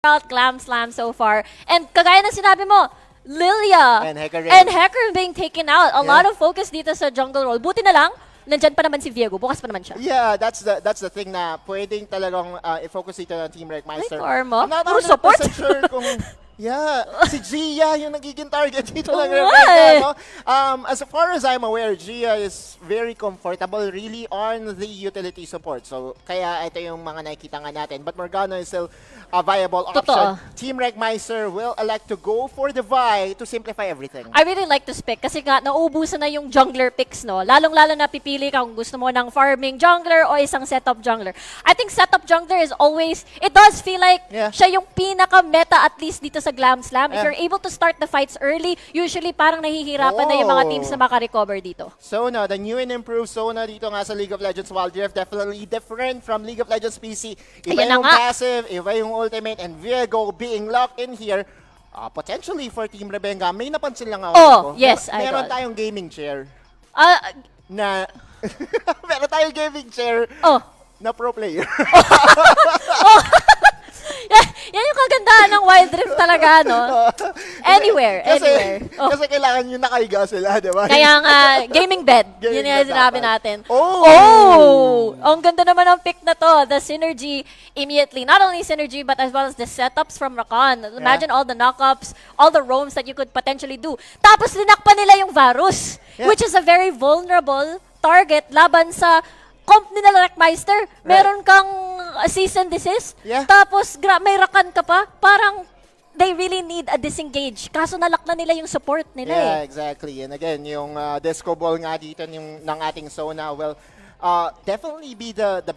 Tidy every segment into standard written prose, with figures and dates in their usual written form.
out Glam Slam so far. And kagaya ng sinabi mo, Lilia And Hecarim being taken out. A lot of focus dito sa jungle role. Buti na lang, nandyan pa naman si Viego. Bukas pa naman siya. Yeah, that's the thing na pwedeng talagang i-focus dito ng Team Recmeister. Farm, I'm not puro 100% support. sure kung si Gia yung nagiging target dito ng nga Rebengga, no? As far as I'm aware, Gia is very comfortable really on the utility support. So, kaya ito yung mga nakikita nga natin. But Morgana is still a viable option. Team Recmeister will elect to go for the Vi to simplify everything. I really like this pick kasi nga nauubusan na yung jungler picks, no? Lalong-lalo na pipili ka kung gusto mo ng farming jungler o isang setup jungler. I think setup jungler is always, it does feel like siya yung pinaka-meta at least dito sa Glam Slam. If you're able to start the fights early, usually parang nahihirapan na yung mga teams na maka-recover dito. Sona, the new and improved Sona dito nga sa League of Legends Wild Rift, definitely different from League of Legends PC. Iba yung passive, iba yung ultimate, and Viego being locked in here, potentially for Team Rebengga. May napansin lang ako. Yes, meron tayong gaming chair. Meron tayong gaming chair na pro player. Yan yung kagandahan ng Wild Rift talaga, no? Anywhere. Kasi kailangan yung nakahiga sila, di ba? Kaya nga, gaming bed. Yun yung sinabi natin. Ang ganda naman ng pick na to. The synergy immediately. Not only synergy, but as well as the setups from Rakan. Imagine all the knockups, all the roams that you could potentially do. Tapos linakpan nila yung Varus, which is a very vulnerable target laban sa comp nila Recmeister. Meron kang cease and desist. Tapos may Rakan ka pa. Parang they really need a disengage. Kaso nalak na nila yung support nila exactly. And again, yung disco ball nga dito ng ating Sona, well, definitely be the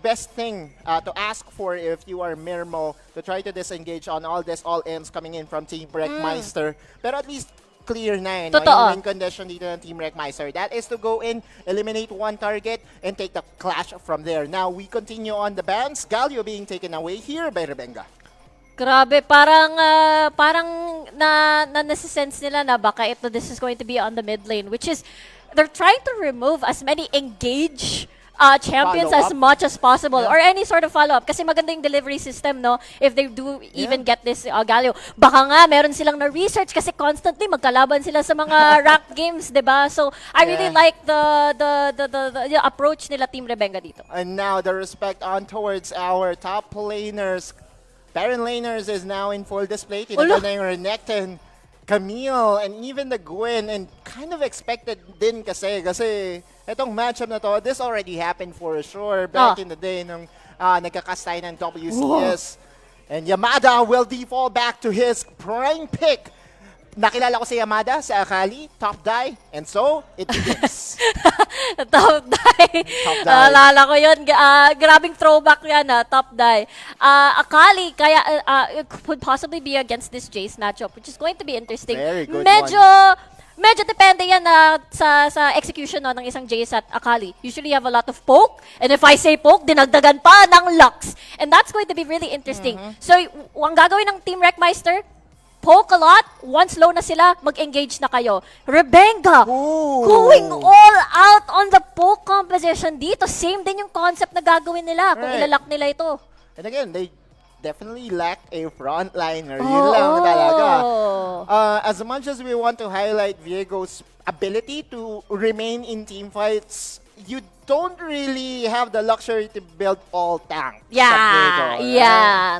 best thing to ask for if you are Mirmo, to try to disengage on all ends coming in from Team Recmeister. Pero at least clear na yung win condition dito ng Team Recmeister. That is to go in, eliminate one target, and take the clash from there. Now, we continue on the bans. Galio being taken away here by Rebengga. Grabe, parang nasisense nila na baka this is going to be on the mid lane, which is, they're trying to remove as many engage champions as much as possible, or any sort of follow-up. Kasi maganda yung delivery system, no? If they do even get this Galio. Baka nga, meron silang na-research kasi constantly magkalaban sila sa mga ranked games, diba? So, I really like the approach nila Team Rebengga dito. And now, the respect on towards our top laners. Baron laners is now in full display. Tinagol na yung Renekton, Camille, and even the Gwen, and kind of expected din kasi itong matchup na to, this already happened for sure back in the day nung nagkakas tayo ng WCS. And Yamada will default back to his prime pick. Nakilala ko si Yamada sa Akali, top die, and so, it begins. Top die. Alala ko yun. Grabing throwback yan, top die. Akali, kaya it could possibly be against this Jace matchup, which is going to be interesting. Very good Medyo depende yan sa execution ng isang Jace at Akali. Usually you have a lot of poke, and if I say poke, dinagdagan pa ng Lux. And that's going to be really interesting. So, ang gagawin ng Team Recmeister, poke a lot, once low na sila, mag-engage na kayo. Rebengga, going all out on the poke composition dito. Same din yung concept na gagawin nila kung ilalak nila ito. And again, they definitely lack a frontliner. Yun lang talaga. As much as we want to highlight Viego's ability to remain in team fights, you don't really have the luxury to build all tanks.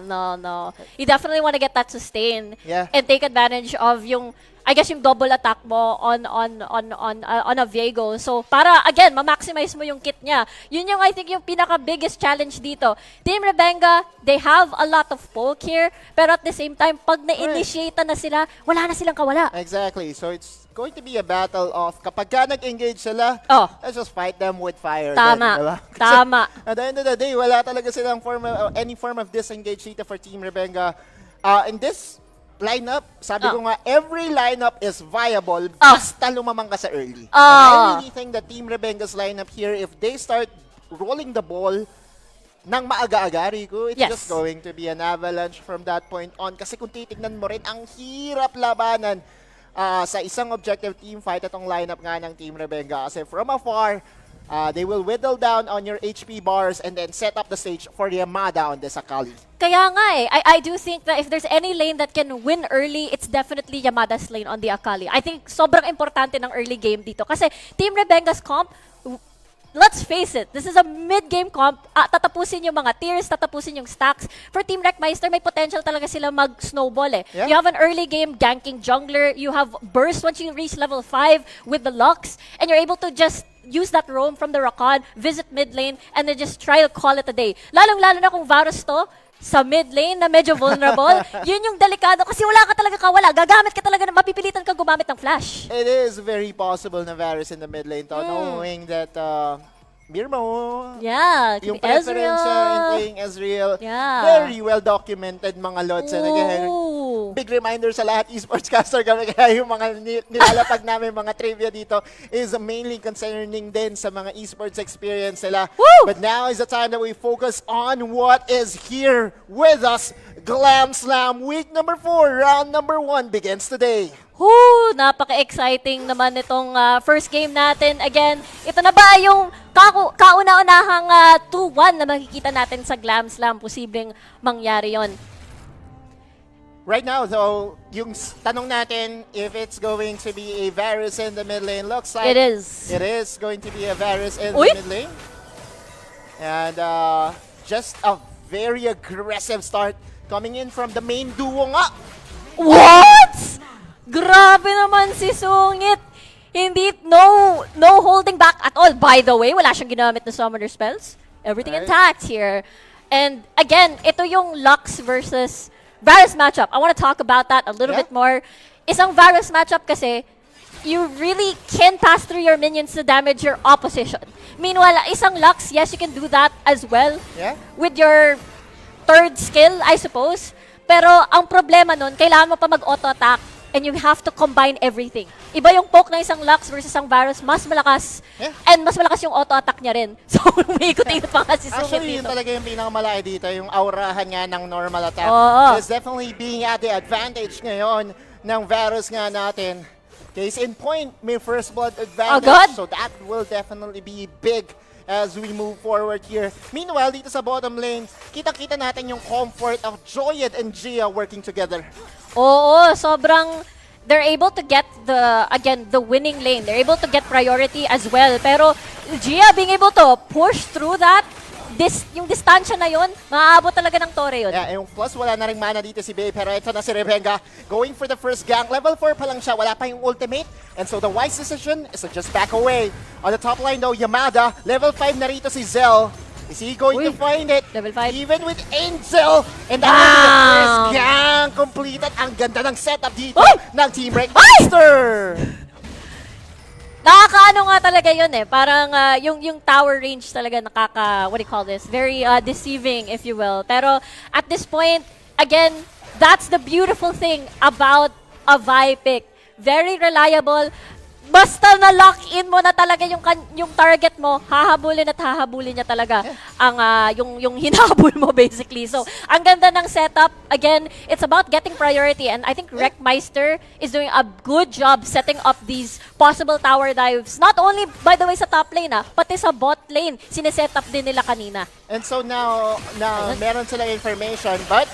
No. You definitely want to get that sustain and take advantage of yung, I guess, yung double attack mo on a Viego. So, para, again, ma-maximize mo yung kit niya. Yun yung, I think, yung pinaka-biggest challenge dito. Team Rebengga, they have a lot of poke here, pero at the same time, pag na-initiate na sila, wala na silang kawala. Exactly. So, it's going to be a battle of, kapag ka nag-engage sila, let's just fight them with fire. Tama. Then, diba? Tama. At the end of the day, wala talaga silang any form of disengage dito for Team Rebengga. In this lineup, sabi ko nga, every lineup is viable basta lumamang ka sa early. And I really think that Team Rebengga's lineup here, if they start rolling the ball nang maaga-aga, Rico, it's just going to be an avalanche from that point on. Kasi kung titignan mo rin, ang hirap labanan sa isang objective team fight itong lineup nga ng Team Rebengga. Kasi from afar, They will whittle down on your HP bars and then set up the stage for Yamada on this Akali. Kaya nga eh, I do think that if there's any lane that can win early, it's definitely Yamada's lane on the Akali. I think sobrang importante ng early game dito. Kasi Team Rebengga's comp, let's face it, this is a mid-game comp. Tatapusin yung mga tiers, tatapusin yung stacks. For Team Recmeister, may potential talaga sila mag-snowball eh. Yeah. You have an early game ganking jungler, you have burst once you reach level 5 with the Lux, and you're able to just use that roam from the Rakan, visit mid lane, and then just try to call it a day. Lalong-lalo na kung Varus to, sa mid lane na medyo vulnerable, yun yung delikado kasi wala ka talaga kawala. Gagamit ka talaga, mapipilitan ka gumamit ng flash. It is very possible na Varus in the mid lane to, knowing that Mirmo, Yeah, yung Ezreal. preference niya in playing Ezreal, Yeah. very well documented mga lods. And again, Ooh. big reminder sa lahat esports caster kami, kaya yung mga nilalapag namin mga trivia dito is mainly concerning din sa mga esports experience nila. Woo! But now is the time that we focus on what is here with us. Glam Slam week number 4, round number 1 begins today. Woo! Napaka-exciting naman itong first game natin. Again, ito na ba yung kauna-unahang 2-1 na makikita natin sa Glam Slam? Posibleng mangyari yon. Right now, though, yung tanong natin if it's going to be a Varus in the mid lane, looks like It is. It is going to be a Varus in Uy! the mid lane. And just a very aggressive start coming in from the main duo nga. What? Grabe naman si Sungit. Hindi, no holding back at all. By the way, wala siyang ginamit na summoner spells. Everything Right. intact here. And again, ito yung Lux versus Varus matchup. I want to talk about that a little Yeah. bit more. Isang Varus matchup kasi, you really can pass through your minions to damage your opposition. Meanwhile, isang Lux, yes, you can do that as well. Yeah. With your third skill, I suppose. Pero ang problema nun, kailangan mo pa mag-auto-attack and you have to combine everything. Iba yung poke ng isang Lux versus isang Varus, mas malakas. Yeah. And mas malakas yung auto-attack niya rin. So, may ikot-ikot pa nga si Sungit Actually, yun dito. talaga yung pinakamalaki dito, yung aurahan nga ng normal attack. Oo. Is definitely being at the advantage ngayon ng Varus nga natin. Case in point, may first blood advantage. Agad? So that will definitely be big as we move forward here. Meanwhile, dito sa bottom lane, kita-kita natin yung comfort of Joyed and Gia working together. Oo, sobrang they're able to get the winning lane. They're able to get priority as well. Pero Gia being able to push through that, yung distansya na yun, maaabot talaga ng tore yun. Yeah, yung plus wala na ring mana dito si Babe, pero ito na si Rebengga going for the first gank. Level 4 pa lang siya, wala pa yung ultimate. And so the wise decision is to just back away. On the top line though, Yamada, level 5 na rito si Zell. Is he going to find it? Level 5. Even with Angel. And that will be the first gank completed. Ang ganda ng setup dito ng Team Recmeister. Nakakaano nga talaga yun eh. Parang yung tower range talaga what do you call this? Very deceiving, if you will. Pero at this point, again, that's the beautiful thing about a Vi pick. Very reliable. Basta na-lock in mo na talaga yung target mo, hahabulin at hahabulin niya talaga ang yung hinahabol mo basically. So, ang ganda ng setup. Again, it's about getting priority and I think Recmeister is doing a good job setting up these possible tower dives. Not only, by the way, sa top lane pati sa bot lane, sineset up din nila kanina. And so now meron silang information, but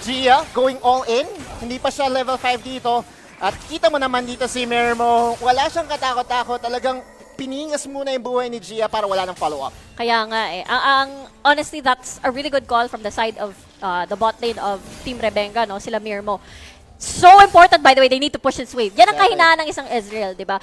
Gia going all in. Hindi pa siya level 5 dito. At kita mo naman dito si Mirmo, wala siyang katakot-takot. Talagang piningas muna yung buhay ni Gia para wala ng follow-up. Kaya nga eh. Honestly, that's a really good call from the side of the bot lane of Team Rebengga, no? Sila Mirmo. So important, by the way, they need to push this wave. Yan ang kahinaan ng isang Ezreal, di ba?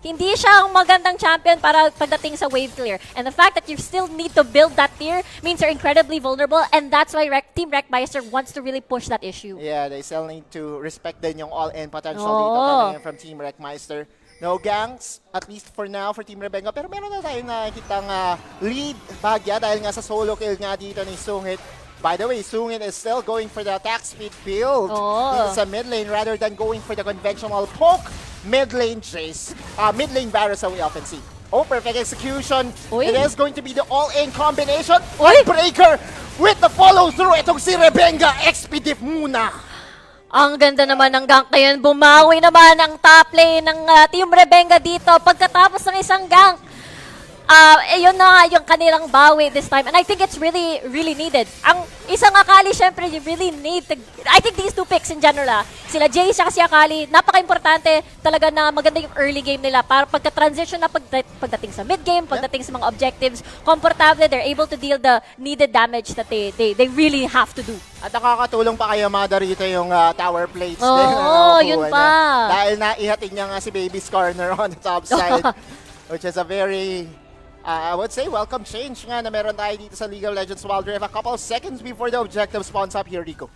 Hindi siya ang magandang champion para pagdating sa wave clear. And the fact that you still need to build that tier means you're incredibly vulnerable and that's why Team Recmeister wants to really push that issue. Yeah, they still need to respect din yung all-in potential dito coming in from Team Recmeister. No ganks, at least for now, for Team Rebengga. Pero meron na tayong nakikitang lead bagya dahil nga sa solo kill nga dito ni Sungit. By the way, Sungit is still going for the attack speed build dito sa mid lane rather than going for the conventional poke mid lane chase. Mid lane Varus that we often see. Oh, perfect execution. Uy. It is going to be the all-in combination. Uy. Breaker with the follow-through. Itong si Rebengga, expedite muna. Ang ganda naman ng gank ngayon. Bumawi naman ang top lane ng Team Rebengga dito pagkatapos ng isang gank. Yun na nga yung kanilang bawi this time. And I think it's really, really needed. Ang isang Akali, syempre, you really need to... I think these two picks in general, sila Jay siya kasi Akali, napaka-importante talaga na maganda yung early game nila para pagka-transition na pagdating sa mid-game, pagdating sa mga objectives, komportable, they're able to deal the needed damage that they really have to do. At nakakatulong pa kay Yamada rito yung tower plates. Oo, yun pa. Dahil naihatid niya nga si Baby's Corner on the top side. Which is a very... I would say welcome change nga na meron tayo dito sa League of Legends Wild Rift a couple of seconds before the objective spawns up here, Rico.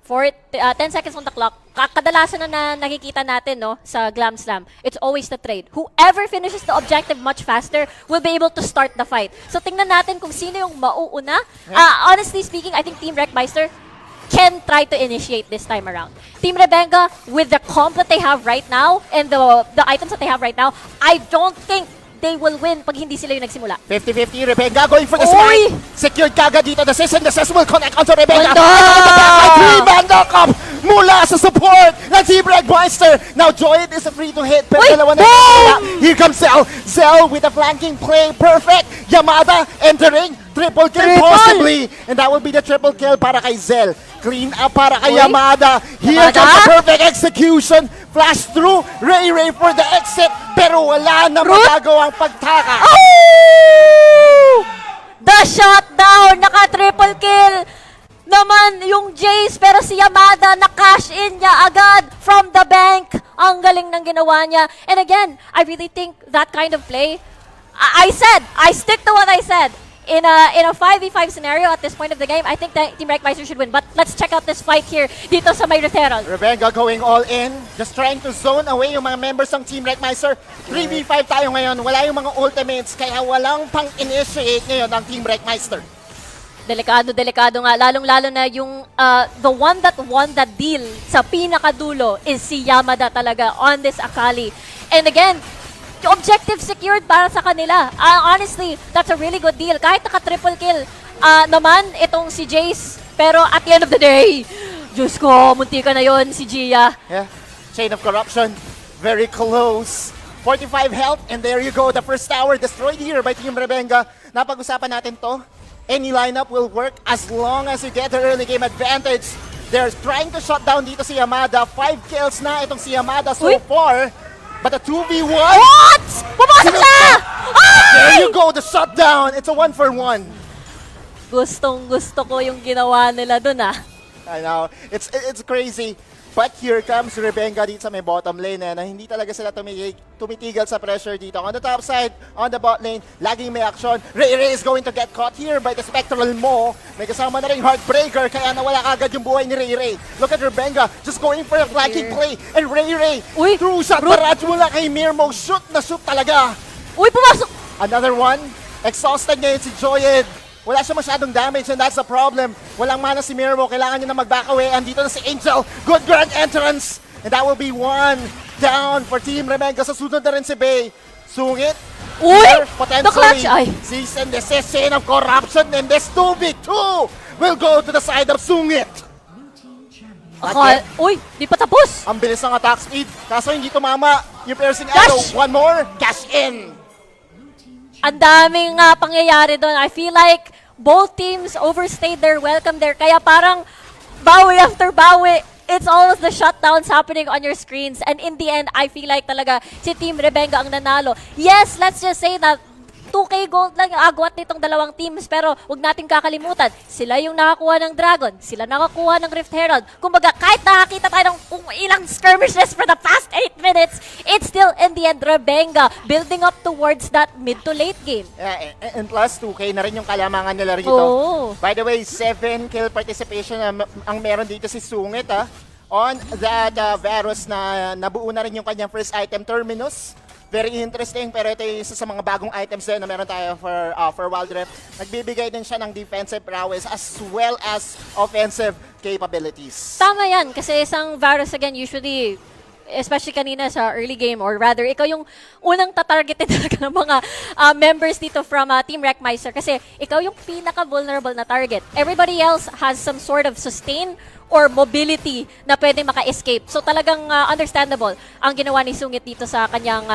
For 10 seconds on the clock, kadalasan na nakikita natin no, sa Glam Slam, it's always the trade. Whoever finishes the objective much faster will be able to start the fight. So tingnan natin kung sino yung mauuna. Honestly speaking, I think Team Recmeister can try to initiate this time around. Team Rebengga, with the comp that they have right now and the items that they have right now, I don't think they will win pag hindi sila yung nagsimula. 50-50, Rebengga going for the smite. Secured kagad dito. The Sis and the Sis will connect onto Rebengga. Three-man knock-up mula sa support ng Team Recmeister. Now, Joyd is free to hit. Pero dalawa na. Here comes Zell. Zell with a flanking play. Perfect. Yamada entering. Triple kill possibly. And that will be the triple kill para kay Zell. Clean up para kay Yamada. Here comes the perfect execution. Flash through. Ray for the exit. Pero wala na magagawang pagtaka. Oh! The shutdown. Naka-triple kill naman yung Jace. Pero si Yamada na-cash in niya agad from the bank. Ang galing ng ginawa niya. And again, I really think that kind of play, I stick to what I said. In a 5v5 scenario at this point of the game, I think that Team Recmeister should win. But let's check out this fight here dito sa may Herald. Rebengga going all in, just trying to zone away yung mga members ng Team Recmeister. 3v5 tayo ngayon, wala yung mga ultimates, kaya walang pang-initiate ngayon ng Team Recmeister. Delikado nga. Lalong-lalo na yung the one that won the deal sa pinakadulo is si Yamada talaga on this Akali. And again, objective secured para sa kanila. Honestly, that's a really good deal. Kahit naka-triple kill naman itong si Jace. Pero at the end of the day, Diyos ko, munti ka na yon si Gia. Yeah, Chain of Corruption, very close. 45 health, and there you go. The first tower destroyed here by Team Rebengga. Napag-usapan natin to. Any lineup will work as long as you get the early game advantage. They're trying to shut down dito si Yamada. 5 kills na itong si Yamada so far. But a 2v1. What? Pumasok na! There you go, the shutdown. It's a 1-for-1. Gustong-gusto ko yung ginawa nila dun I know. It's crazy. But here comes Rebengga dito sa may bottom lane na hindi talaga sila tumitigil sa pressure dito. On the top side, on the bot lane, laging may action. Ray is going to get caught here by the Spectral Mo. May kasama na rin Heartbreaker kaya nawala agad yung buhay ni Ray. Look at Rebengga just going for a flanking play. And Ray, through shot barrage mula kay Mirmo. Shoot na shoot talaga. Uy, pumasok! Another one. Exhausted ngayon si Joyed. Wala siya masyadong damage and that's the problem. Walang mana si Mirmo. Kailangan niya na mag-back away. Andito na si Angel. Good grand entrance. And that will be one down for Team Rebengga. Sa sunod na rin si Bay. Sungit. Uy! Potentially. Cease and desist Chain of Corruption. And this 2v2 will go to the side of Sungit. Uy, di pa tapos. Ang bilis ng attack speed. Kaso hindi tumama. Yung piercing arrow. One more. Cash in. Ang daming pangyayari doon. I feel like both teams overstayed their welcome there. Kaya parang bawi after bawi. It's always the shutdowns happening on your screens. And in the end, I feel like talaga si Team Rebengga ang nanalo. Yes, let's just say that 2K gold lang yung agwat nitong dalawang teams. Pero wag nating kakalimutan, sila yung nakakuha ng Dragon. Sila nakakuha ng Rift Herald. Kumbaga, kahit nakakita tayo ng kung ilang skirmishes for the past 8 minutes, it's still in the end Rebengga building up towards that mid to late game. Yeah, and plus 2K na rin yung kalamangan nila rito. Oh. By the way, 7 kill participation ang meron dito si Sungit on that Varus na nabuo na rin yung kanyang first item, Terminus. Very interesting, pero ito yung isa sa mga bagong items din na meron tayo for Wild Rift. Nagbibigay din siya ng defensive prowess as well as offensive capabilities. Tama yan, kasi isang Varus again, usually, especially kanina sa early game, or rather, ikaw yung unang tatargetin talaga ng mga members dito from Team Recmeister kasi ikaw yung pinaka-vulnerable na target. Everybody else has some sort of sustain or mobility na pwedeng maka-escape. So talagang understandable ang ginawa ni Sungit dito sa kanyang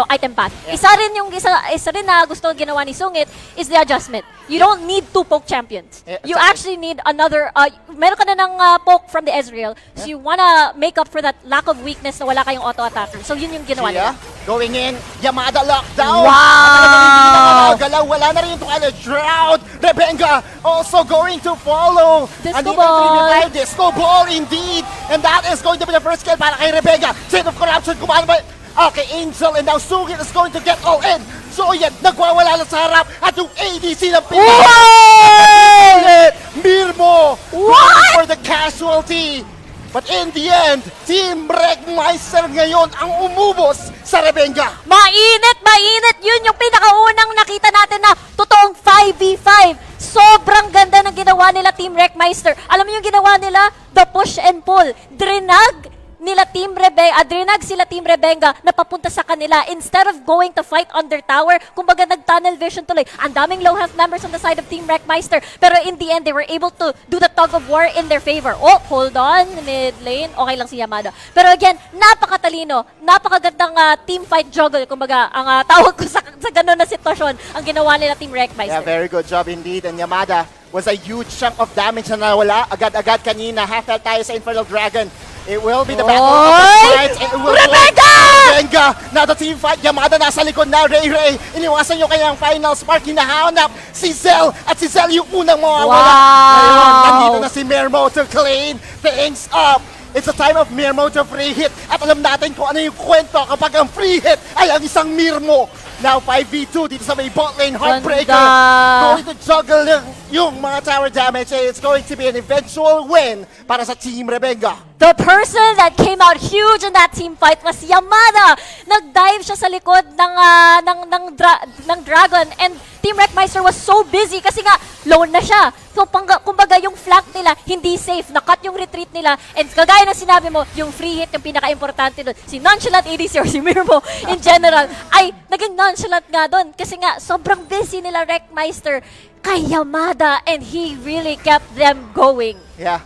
item path. Isa rin na gusto ginawa ni Sungit is the adjustment. You don't need 2 poke champions. You actually need another meron ka na ng poke from the Ezreal. So you wanna make up for that lack of weakness na wala kayong auto attacker. So yun yung ginawa nila. Going in, Yamada lockdown. Wow! Galaw, wala na rin yung Drought. Rebengga also going to follow. Disco ball. Disco ball indeed. And that is going to be the first kill para kay Rebengga. Chain of Corruption, kumano ba? Okay, Angel and now Sugit is going to get all in. So yan, nagwawala na sa harap at yung ADC ng Mirmo going for the casualty. But in the end, Team Recmeister ngayon ang umubos sa Rebengga. Mainit! Yun yung pinakaunang nakita natin na totoong 5v5. Sobrang ganda ng ginawa nila Team Recmeister. Alam mo yung ginawa nila? The push and pull. Drenag sila Team Rebengga na papunta sa kanila. Instead of going to fight on their tower, kumbaga nag-tunnel vision tuloy. Ang daming low health members on the side of Team Recmeister. Pero in the end, they were able to do the tug of war in their favor. Oh, hold on, mid lane. Okay lang si Yamada. Pero again, napakatalino. Napakagandang team fight juggle. Kumbaga, ang tawag ko sa ganun na sitwasyon, ang ginawa nila Team Recmeister. Yeah, very good job indeed. And Yamada was a huge chunk of damage na nawala. Agad-agad kanina. Half health tayo sa Infernal Dragon. It will be the battle of the fights. It will Rebengga! Now the team fight. Yamada nasa likod na. Ray. Iniwasan nyo kayang final spark. Hinahanap si Zell. At si Zell yung unang mawawala. Ngayon, nandito na si Mirmo to clean things up. It's a time of Mirmo to free hit. At alam natin kung ano yung kwento kapag ang free hit ay ang isang Mirmo. Now 5v2 dito sa may bot lane. Heartbreaker. Going to juggle yung mga tower damage. It's going to be an eventual win para sa Team Rebengga. The person that came out huge in that team fight was Yamada. Nag-dive siya sa likod ng Dragon and Team Recmeister was so busy kasi nga lone na siya. So kumbaga yung flank nila hindi safe. Nakat yung retreat nila and kagaya ng sinabi mo, yung free hit yung pinaka-importante doon. Si Nonchalant ADC or si Mirmo in general ay naging nonchalant nga doon kasi nga sobrang busy nila Recmeister kay Yamada and he really kept them going. Yeah.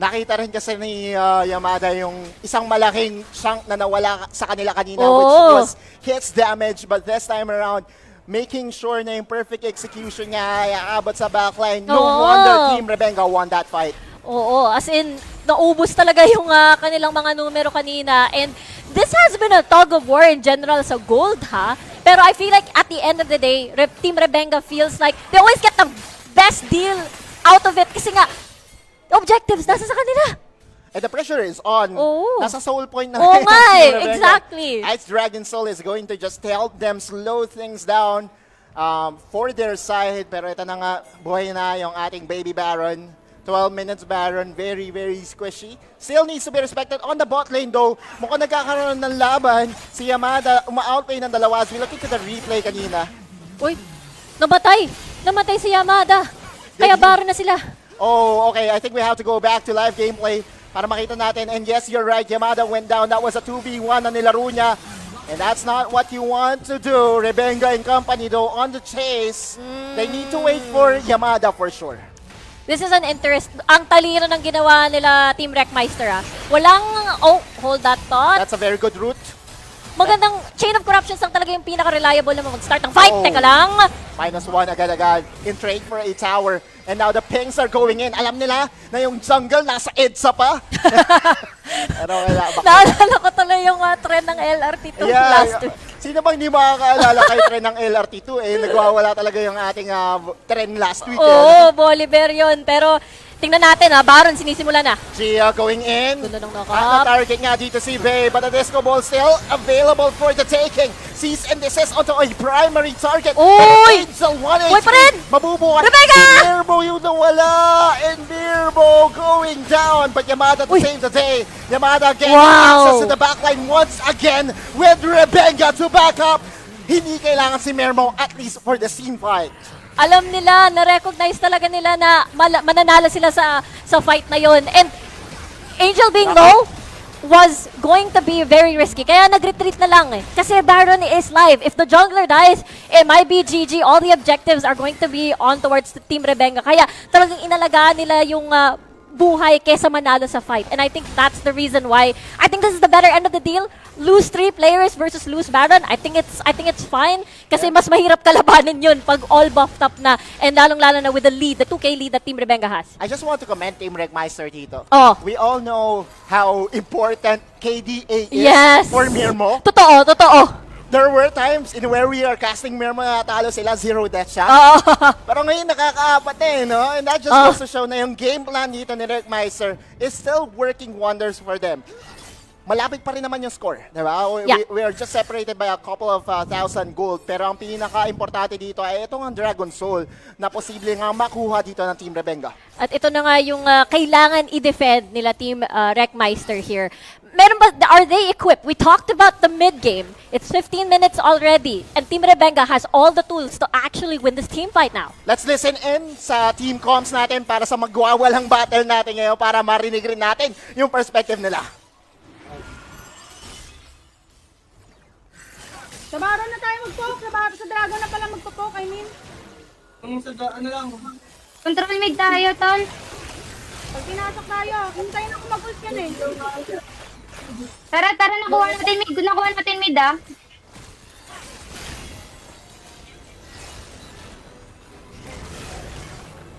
Nakita rin kasi ni Yamada yung isang malaking chunk na nawala sa kanila kanina which was hits damage, but this time around making sure na yung perfect execution niya ay aabot sa backline. No wonder Team Rebengga won that fight. Oo, as in naubos talaga yung kanilang mga numero kanina and this has been a tug of war in general sa gold ha. Pero I feel like at the end of the day, Team Rebengga feels like they always get the best deal out of it kasi nga objectives nasa sa kanila. And the pressure is on. Nasa soul point na. Oo nga exactly. Ice Dragon Soul is going to just help them slow things down for their side. Pero ito na nga, buhay na yung ating Baby Baron. 12 minutes Baron, very squishy. Still needs to be respected on the bot lane though. Mukhang nagkakaroon ng laban. Si Yamada, uma-outplay ng dalawa. As we look into the replay kanina. Uy, namatay si Yamada. Kaya Baron na sila. Oh, okay. I think we have to go back to live gameplay para makita natin. And yes, you're right. Yamada went down. That was a 2v1 na nilaro niya. And that's not what you want to do. Rebengga and company though on the chase. They need to wait for Yamada for sure. This is an ang talino ng ginawa nila Team Recmeister hold that thought. That's a very good route. Magandang chain of corruptions lang talaga yung pinaka-reliable na mag-start ng fight. Teka lang. -1 agad-agad in trade for a tower. And now the pings are going in. Alam nila na yung jungle nasa EDSA pa. Pero naalala ko tuloy yung trend ng LRT2 last week. Sino bang hindi makakaalala kay trend ng LRT2? Nagwawala talaga yung ating trend last week. Oo, Bolivar yun. Pero tingnan natin Baron sinisimula na. Gia going in. Ganda ng knock-up. At na-target nga dito si Bay, but the disco ball still available for the taking. Cease and desist onto a primary target. Uy! Angel 1 Uy pa rin! Mabubuhat. Rebengga! Mirmo yung nawala. And Mirmo going down. But Yamada to save the day. Yamada getting access to the backline once again with Rebengga to back up. Hindi kailangan si Mirmo at least for the team fight. Alam nila, na-recognize talaga nila na mananalo sila sa fight na yon. And Angel being low was going to be very risky. Kaya nag-retreat na lang Kasi Baron is live. If the jungler dies, it might be GG. All the objectives are going to be on towards the Team Rebengga. Kaya talagang inalagaan nila yung buhay kesa manalo sa fight. And I think that's the reason why I think this is the better end of the deal. Lose 3 players versus lose Baron. I think it's fine kasi mas mahirap kalabanin yun pag all buffed up na and lalong-lalo na with the lead, the 2K lead that Team Rebengga has. I just want to commend Team Recmeister dito. Oh. We all know how important KDA is for Mirmo. Totoo. There were times in where we are casting Mirmo na natalo sila 0 death shot. Pero ngayon nakakaapat no? And that just goes to show na yung game plan dito ni Recmeister is still working wonders for them. Malapit pa rin naman yung score, di ba? We are just separated by a couple of 1,000 gold. Pero ang pinaka-importante dito ay itong ang Dragon Soul na posible nga makuha dito ng Team Rebengga. At ito na nga yung kailangan i-defend nila Team Recmeister here. Are they equipped? We talked about the mid-game. It's 15 minutes already. And Team Rebengga has all the tools to actually win this team fight now. Let's listen in sa team comms natin para sa magwawalang battle natin ngayon para marinig rin natin yung perspective nila. Sa Baron na tayo mag-poke. Sa Dragon na pala mag-poke, I mean. Ano lang. Control mid tayo, tol. Pag pinasok tayo, hintayin ako mag-ult yan eh. Tara, nakuha natin mid ah.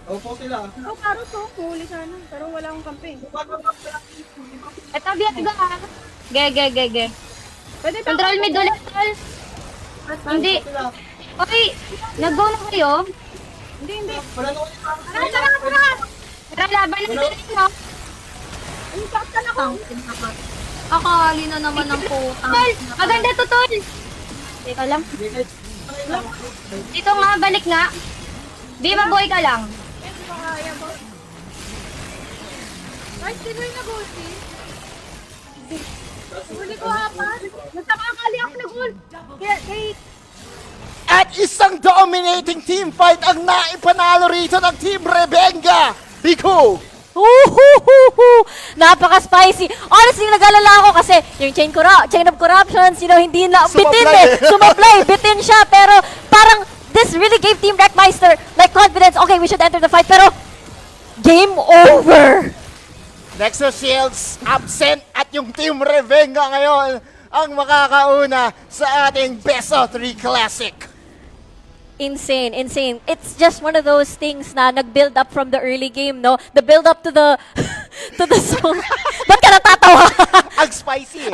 Opo sila. Paro to, huli sana. Pero wala akong campaign. Eto, Biaga ah. Ge. Pwede control mid ulit, tol. Hindi. Okay, nag-go na kayo? Hindi. Tara, laban na tayo. Impactan ako. Akali na naman ng putang. Tol, maganda to, tol. Teka lang. Dito nga, balik nga. Di mabuhay ka lang. Ay, sino yung nag-ulti? Huli ko apat. Nagtakakali ako nag-ult. At isang dominating team fight ang naipanalo rito ng Team Rebengga. Biko! Napaka-spicy. Honestly, nag-alala ako kasi yung chain of corruption, hindi na bitin sumablay, bitin siya. Pero parang this really gave Team Recmeister like confidence. Okay, we should enter the fight. Pero game over. Nexus Shields absent at yung Team Rebengga ngayon ang makakauna sa ating Best of 3 Classic. Insane. It's just one of those things na nag-build up from the early game, no? The build up to the to the song. Ba't ka natatawa? Ang spicy eh.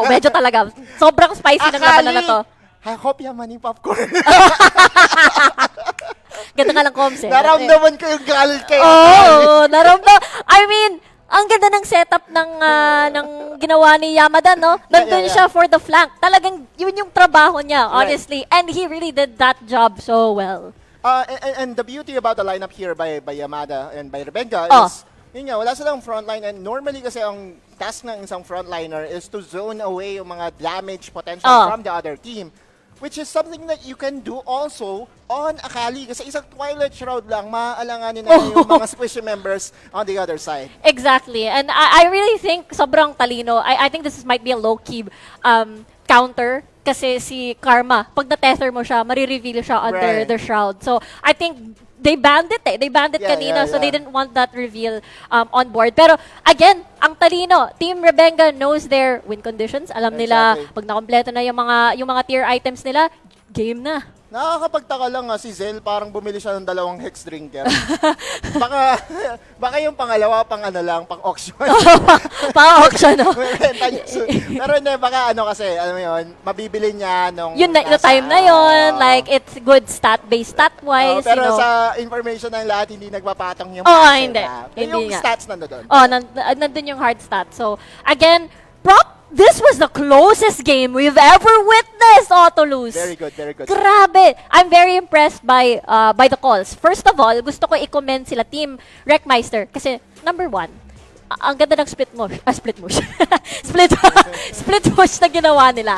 Medyo talaga. Sobrang spicy ng laban na to. I hope yaman yung popcorn. Ganda nga lang comms eh. Naramdaman ko yung galit kayo. Naramdaman. I mean, ang ganda ng setup ng ginawa ni Yamada, no? Nandun siya for the flank. Talagang yun yung trabaho niya, honestly. And he really did that job so well. And the beauty about the lineup here by Yamada and by Rebengga is, yun nga, wala silang frontline. And normally kasi ang task ng isang frontliner is to zone away yung mga damage potential from the other team. Which is something that you can do also on Akali. Kasi isang Twilight Shroud lang, maaalanganin na yung mga squishy members on the other side. Exactly. And I really think sobrang talino. I think this might be a low-key counter. Kasi si Karma, pag na-tether mo siya, marireveal siya under the shroud. So, I think they banned it eh. They banned it kanina, so they didn't want that reveal on board. Pero, again, ang talino. Team Rebengga knows their win conditions. Alam nila, pag nakompleto na yung mga tier items nila, game na. Nakakapagtaka lang si Zel, parang bumili siya ng 2 hex drinker. baka yung pangalawa, pang auction. Pang-auction, no? Pero hindi, baka kasi, alam mo yun, mabibili niya nung... Yung time na yun, like, it's good stat-based, stat-wise, pero sa information ng lahat, hindi nagpapatong yung hindi. Yung stats nandun. Nandun yung hard stats. So, again, this was the closest game we've ever witnessed, Autolus. Very good. Grabe. I'm very impressed by the calls. First of all, gusto ko i-commend sila Team Recmeister kasi number 1, ang ganda ng split push na ginawa nila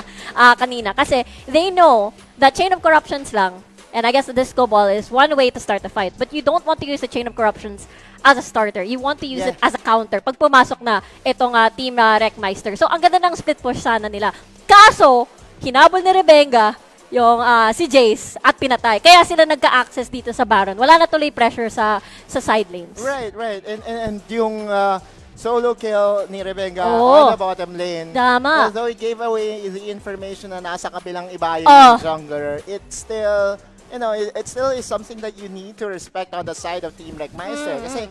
kanina kasi they know that Chain of Corruptions lang. And I guess the Disco Ball is one way to start a fight. But you don't want to use the Chain of Corruptions as a starter. You want to use it as a counter pag pumasok na itong Team Recmeister. So, ang ganda ng split push sana nila. Kaso, hinabol ni Rebengga yung si Jace at pinatay. Kaya sila nagka-access dito sa Baron. Wala na tuloy pressure sa side lanes. Right. And yung solo kill ni Rebengga Oo. on the bottom lane. Tama. Although it gave away the information na nasa kabilang ibayo Oh. ng jungler, it's still, it still is something that you need to respect on the side of Team Recmeister. Kasi,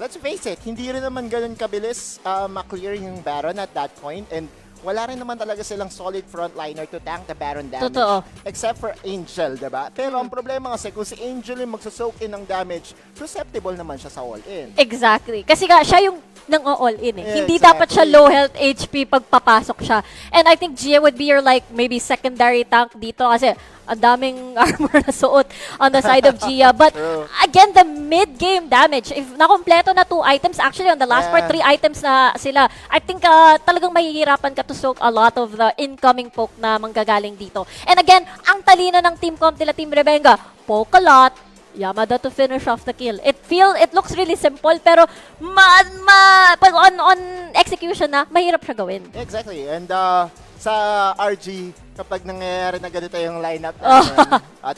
let's face it, hindi rin naman ganun kabilis ma-clear yung Baron at that point. And wala rin naman talaga silang solid frontliner to tank the Baron damage. Totoo. Except for Angel, diba? Pero ang problema kasi kung si Angel yung magsasoak in ng damage, susceptible naman siya sa all-in. Exactly. Kasi nga, siya yung nang-all in eh. Yeah, Hindi exactly. dapat siya low health HP pagpapasok siya. And I think Gia would be your like maybe secondary tank dito kasi ang daming armor na suot on the side of Gia. But True. again, the mid-game damage, if nakompleto na 2 items, actually on the last part, 3 items na sila, I think talagang mahihirapan ka to soak a lot of the incoming poke na manggagaling dito. And again, ang talino ng team comp nila Team Rebengga, poke a lot, Yamada to finish off the kill. It looks really simple, pero pag on execution na, mahirap siya gawin. Exactly. And sa RG, kapag nangyayari na ganito yung lineup natin, at